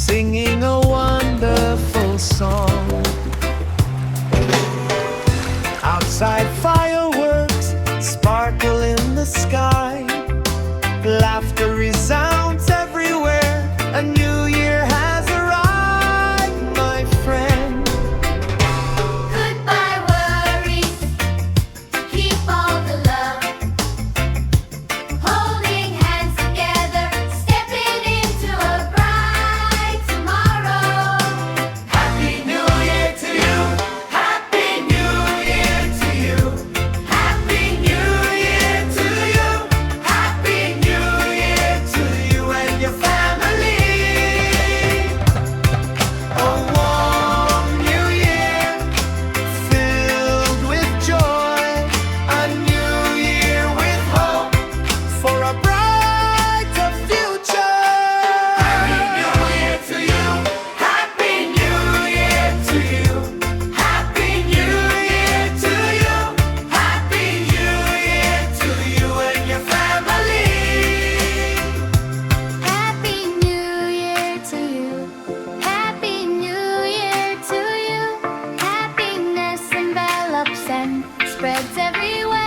singing a wonderful song. Outside fireworks sparkle in the sky. Laughter resounds everywhere. A new year has arrived, my friend. Goodbye worries, keep all the love. Holding hands together, stepping into a bright tomorrow. Happy New Year to you. Happy New Year to you. Happy New Year to you. Happy New Year to you and your family. A warm new year filled with joy. A new year with hope for a brighter future. Happy New Year to you. Happy New Year to you. Happy New Year to you. Happy New Year to you and your family. Happy New Year to you. Happy New Year to you. Happiness envelops and spreads everywhere.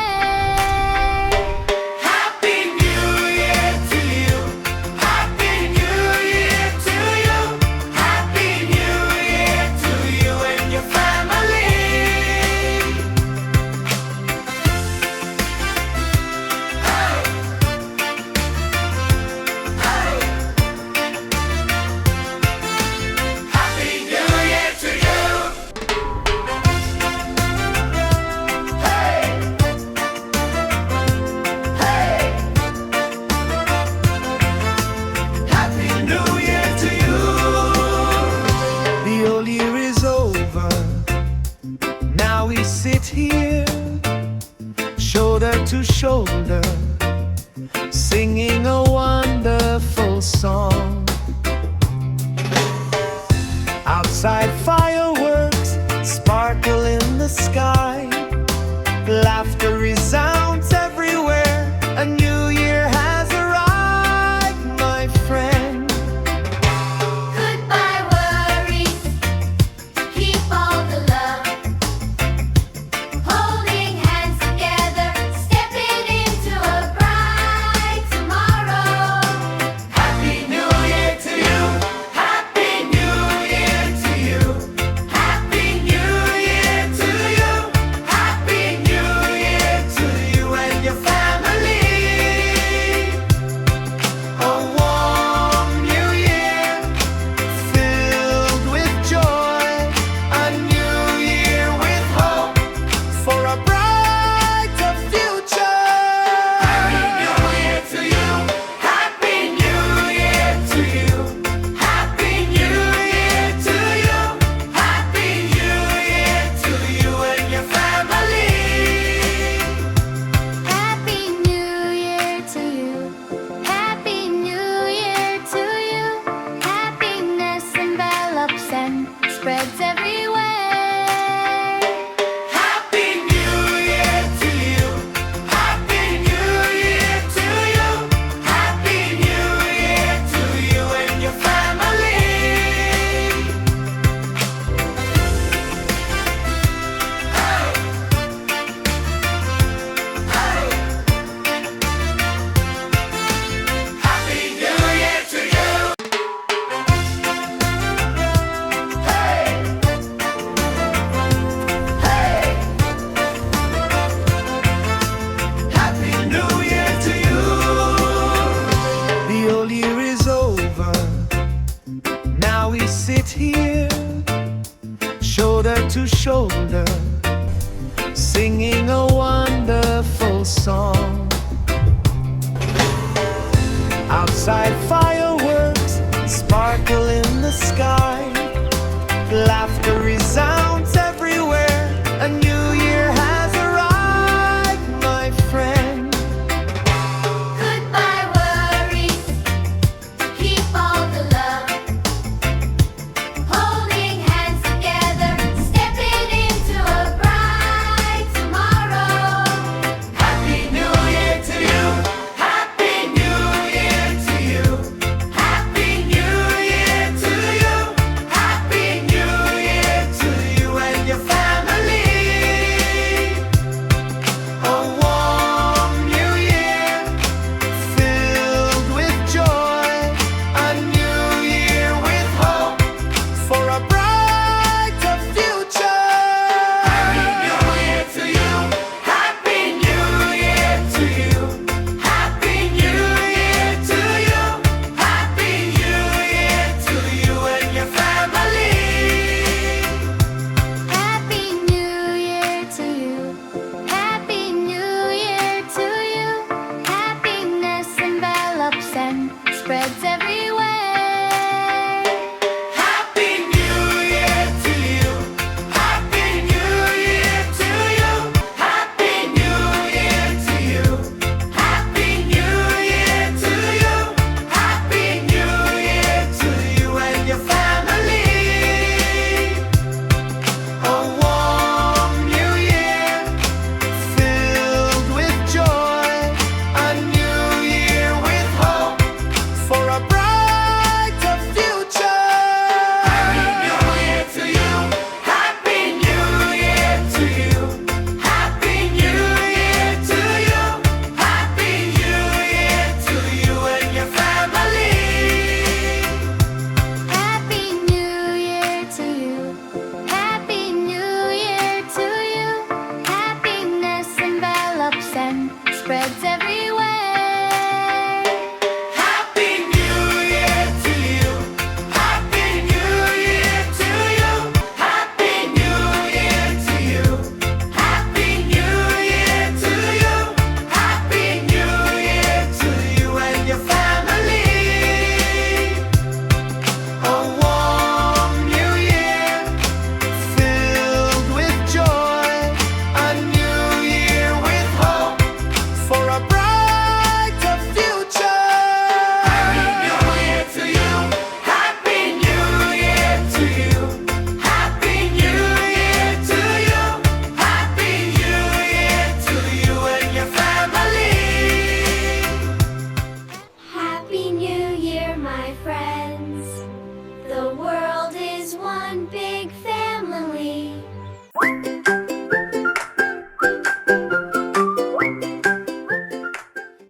Happy New Year to you. Happy New Year to you. Happy New Year to you and your family. Hey! Hey! Happy New Year to you. Hey! Hey! Happy New Year to you. The old year is over. Now we sit here, shoulder to shoulder, singing a wonderful song. Outside fireworks sparkle in the sky. Laughter resounds everywhere. A new year has arrived, my friend. Goodbye worries, keep all the love. Holding hands together, stepping into a bright tomorrow. Happy New Year to you. Happy New Year to you. Happy New Year to you. Happy New Year to you and your family. A warm new year filled with joy. A new year with hope for a brighter future. Happy New Year to you. Happy New Year to you. Happy New Year to you. Happy New Year to you and your family. Happy New Year to you. Happy New Year to you. Happiness envelops and spreads everywhere. Happy New Year to you. Happy New Year to you. Happy New Year to you and your family. Hey! Hey! Happy New Year to you. Hey! Hey! Happy New Year to you. The old year is over. Now we sit here, shoulder to shoulder, singing a wonderful song. Outside fireworks sparkle in the sky. Laughter resounds everywhere. A new year has arrived, my friend. Goodbye worries, keep all the love. Holding hands together, stepping into a friends.